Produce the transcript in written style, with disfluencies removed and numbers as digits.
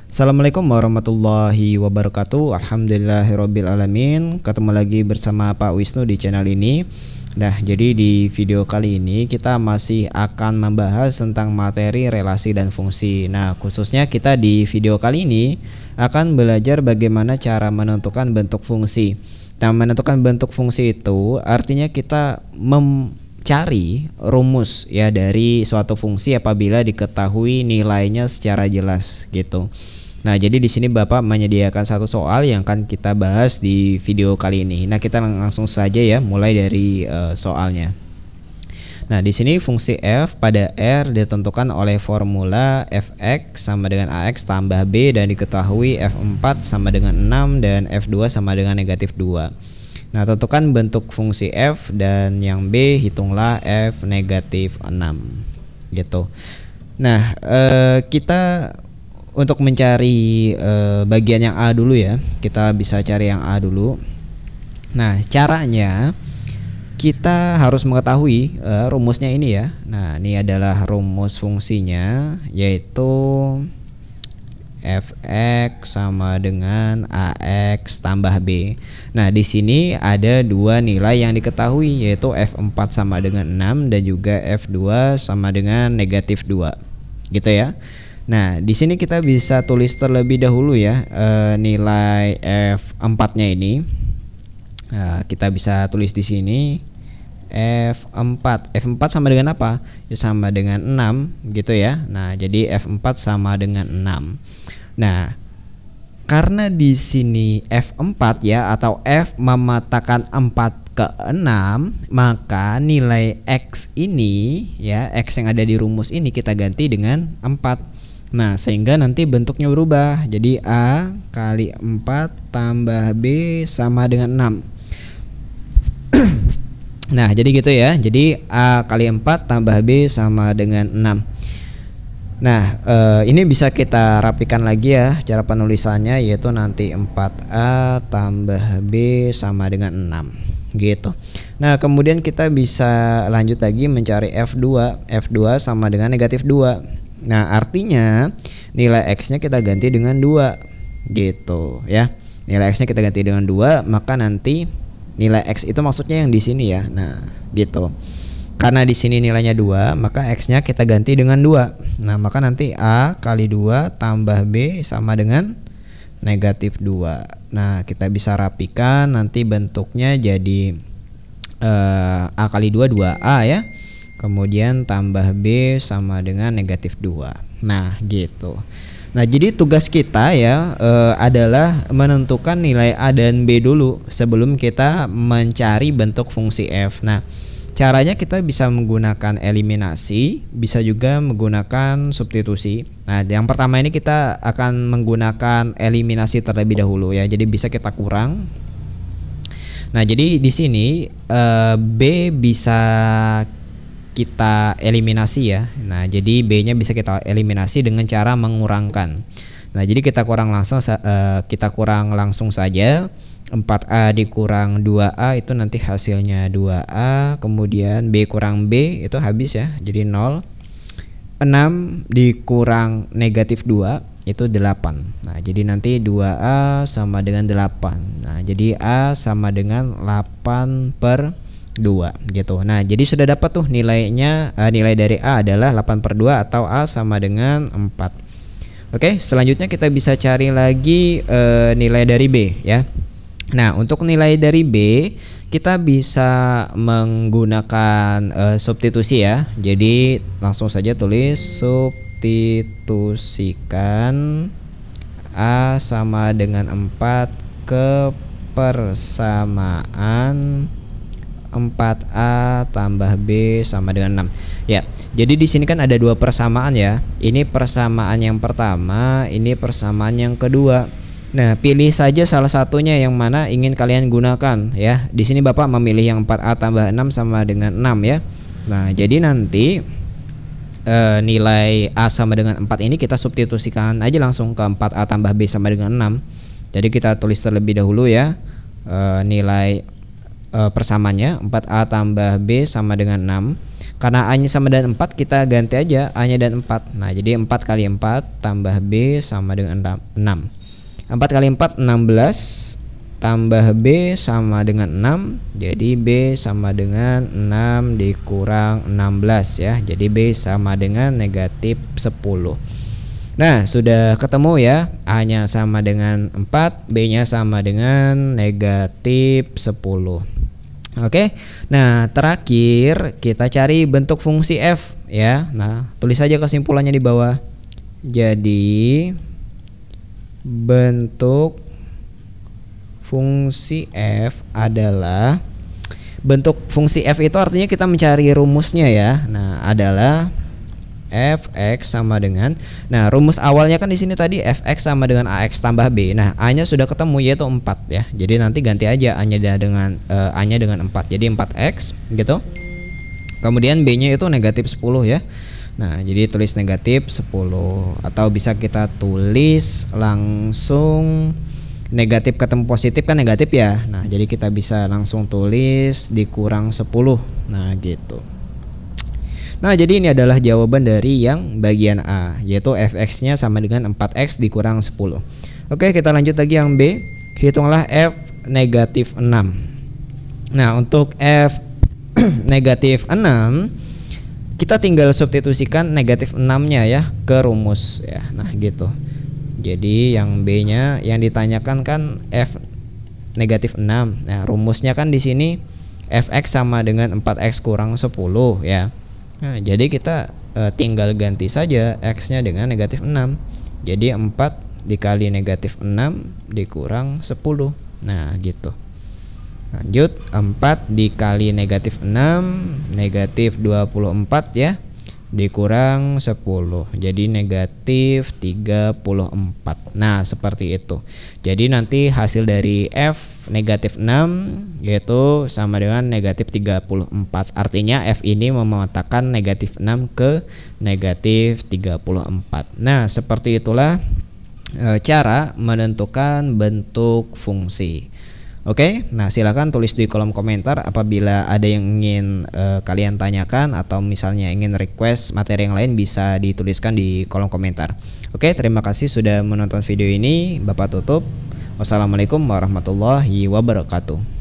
Assalamualaikum warahmatullahi wabarakatuh. Alhamdulillahirabbil alamin. Ketemu lagi bersama Pak Wisnu di channel ini. Nah, jadi di video kali ini kita masih akan membahas tentang materi relasi dan fungsi. Nah, khususnya kita di video kali ini akan belajar bagaimana cara menentukan bentuk fungsi. Nah, menentukan bentuk fungsi itu artinya kita cari rumus ya dari suatu fungsi apabila diketahui nilainya secara jelas gitu. Nah, jadi di sini Bapak menyediakan satu soal yang akan kita bahas di video kali ini. Nah, kita langsung saja ya mulai dari soalnya. Nah, di sini fungsi f pada R ditentukan oleh formula fx sama dengan ax tambah b dan diketahui f4 sama dengan 6 dan f2 sama dengan negatif 2. Nah, tentukan bentuk fungsi f dan yang b hitunglah f negatif 6 gitu. Nah, kita untuk mencari bagian yang A dulu ya, kita bisa cari yang A dulu. Nah, caranya kita harus mengetahui rumusnya ini ya. Nah, ini adalah rumus fungsinya, yaitu fx sama dengan ax tambah b. Nah, di sini ada dua nilai yang diketahui, yaitu f4 sama dengan 6 dan juga f2 sama dengan negatif 2 gitu ya. Nah, di sini kita bisa tulis terlebih dahulu ya nilai f4-nya ini. Nah, kita bisa tulis di sini f4. F4 sama dengan apa? Ya, sama dengan 6 gitu ya. Nah, jadi f4 sama dengan 6. Nah, karena di sini f4 ya atau f mematakan 4 ke 6, maka nilai x ini ya, x yang ada di rumus ini kita ganti dengan 4. Nah, sehingga nanti bentuknya berubah. Jadi A kali 4 tambah B sama dengan 6. Nah, jadi gitu ya. Jadi A kali 4 tambah B sama dengan 6. Nah, ini bisa kita rapikan lagi ya cara penulisannya, yaitu nanti 4A tambah B sama dengan 6 gitu. Nah, kemudian kita bisa lanjut lagi mencari F2. F2 sama dengan negatif 2. Nah, artinya nilai x-nya kita ganti dengan 2 gitu ya. Nilai x-nya kita ganti dengan 2, maka nanti nilai x itu maksudnya yang di sini ya. Nah, gitu. Karena di sini nilainya 2, maka x-nya kita ganti dengan 2. Nah, maka nanti A kali 2 tambah B sama dengan negatif 2. Nah, kita bisa rapikan, nanti bentuknya jadi A kali 2 2A ya. Kemudian tambah B sama dengan negatif 2. Nah, gitu. Nah, jadi tugas kita ya adalah menentukan nilai A dan B dulu sebelum kita mencari bentuk fungsi f. Nah, caranya kita bisa menggunakan eliminasi, bisa juga menggunakan substitusi. Nah, yang pertama ini kita akan menggunakan eliminasi terlebih dahulu ya. Jadi bisa kita kurang. Nah, jadi di sini B bisa kita eliminasi ya. Nah, jadi B-nya bisa kita eliminasi dengan cara mengurangkan. Nah, jadi kita kurang langsung saja. 4A dikurang 2A itu nanti hasilnya 2A, kemudian B kurang B itu habis ya, jadi 0. 6 dikurang negatif 2 itu 8. Nah, jadi nanti 2A sama dengan 8. Nah, jadi A sama dengan 8/2 gitu. Nah, jadi sudah dapat tuh nilainya. Nilai dari A adalah 8/2 atau A sama dengan 4. Oke, selanjutnya kita bisa cari lagi nilai dari B ya. Nah, untuk nilai dari B kita bisa menggunakan substitusi ya. Jadi langsung saja tulis substitusikan A sama dengan 4 ke persamaan 4A tambah B sama dengan 6. Ya, jadi di sini kan ada dua persamaan ya. Ini persamaan yang pertama, ini persamaan yang kedua. Nah, pilih saja salah satunya yang mana ingin kalian gunakan ya. Di sini Bapak memilih yang 4A tambah 6 sama dengan 6 ya. Nah, jadi nanti nilai A sama dengan 4 ini kita substitusikan aja langsung ke 4A tambah B sama dengan 6. Jadi kita tulis terlebih dahulu ya nilai persamaannya 4A tambah B sama dengan 6. Karena A-nya sama dengan 4, kita ganti aja A-nya dan 4. Nah, jadi 4 kali 4 tambah B sama dengan 6. 4 kali 4 16 tambah B sama dengan 6. Jadi B sama dengan 6 dikurang 16 ya. Jadi B sama dengan negatif 10. Nah, sudah ketemu ya. A-nya sama dengan 4, B-nya sama dengan negatif 10. Oke. Nah, terakhir kita cari bentuk fungsi f ya. Nah, tulis saja kesimpulannya di bawah. Jadi bentuk fungsi f adalah, bentuk fungsi f itu artinya kita mencari rumusnya ya. Nah, adalah fx sama dengan, nah rumus awalnya kan di sini tadi fx sama dengan ax tambah b. Nah, a-nya sudah ketemu yaitu 4 ya. Jadi nanti ganti aja a-nya dengan a-nya dengan 4. Jadi 4x gitu. Kemudian b-nya itu negatif 10 ya. Nah, jadi tulis negatif 10 atau bisa kita tulis langsung negatif ketemu positif kan negatif ya. Nah, jadi kita bisa langsung tulis dikurang 10. Nah, gitu. Nah, jadi ini adalah jawaban dari yang bagian A, yaitu fx-nya sama dengan 4x dikurang 10. Oke, kita lanjut lagi yang B. Hitunglah f negatif 6. Nah, untuk f negatif 6 kita tinggal substitusikan negatif 6-nya ya ke rumus ya. Nah, gitu. Jadi yang B-nya yang ditanyakan kan f negatif 6. Nah, rumusnya kan di sini fx sama dengan 4x kurang 10 ya. Nah, jadi kita tinggal ganti saja x-nya dengan negatif 6. Jadi 4 dikali negatif 6 dikurang 10. Nah, gitu. Lanjut, 4 dikali negatif 6 negatif 24 ya, dikurang 10, jadi negatif 34. Nah, seperti itu. Jadi nanti hasil dari f negatif 6 yaitu sama dengan negatif 34. Artinya f ini memetakan negatif 6 ke negatif 34. Nah, seperti itulah cara menentukan bentuk fungsi. Oke, nah silakan tulis di kolom komentar apabila ada yang ingin kalian tanyakan atau misalnya ingin request materi yang lain bisa dituliskan di kolom komentar. Oke, terima kasih sudah menonton video ini. Bapak tutup. Wassalamualaikum warahmatullahi wabarakatuh.